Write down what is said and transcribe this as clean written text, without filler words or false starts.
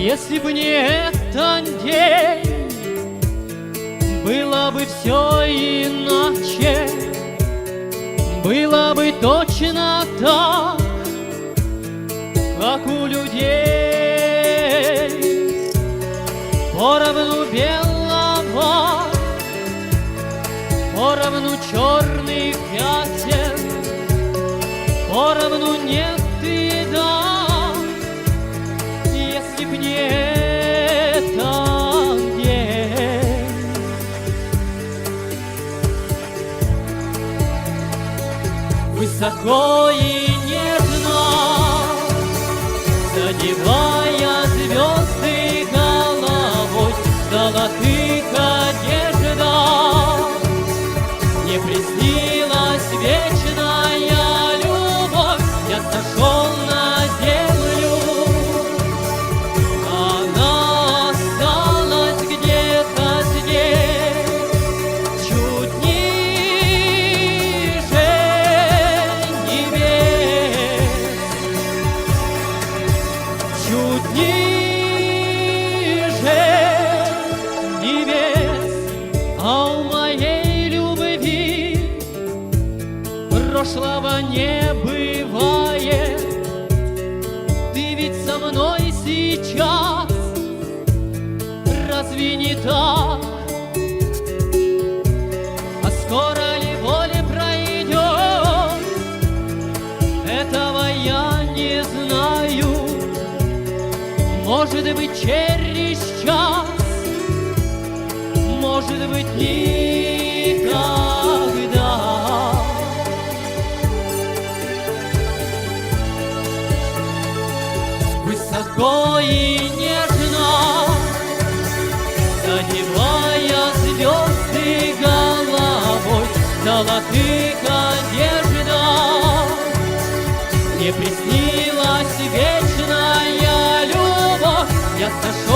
Если бы не этот день, было бы все иначе, было бы точно так, как у людей, поровну белого, поровну черных пятен, поровну нет и да, если б не этот день. Высоко и нежно, задевая звезды головой, золотых одеждах, мне приснилась вечная любовь. Я сошел на землю, она осталась где-то здесь, чуть ниже небес, чуть ниже небес. А у моей любви прошлого не бывает. Ты ведь со мной сейчас, разве не так? А скоро ли воля пройдет, этого я не знаю. Может быть, через час, может быть, никогда. Высоко и нежно, задевая звезды головой, золотых одеждах, мне приснилась вечная любовь. Я сошел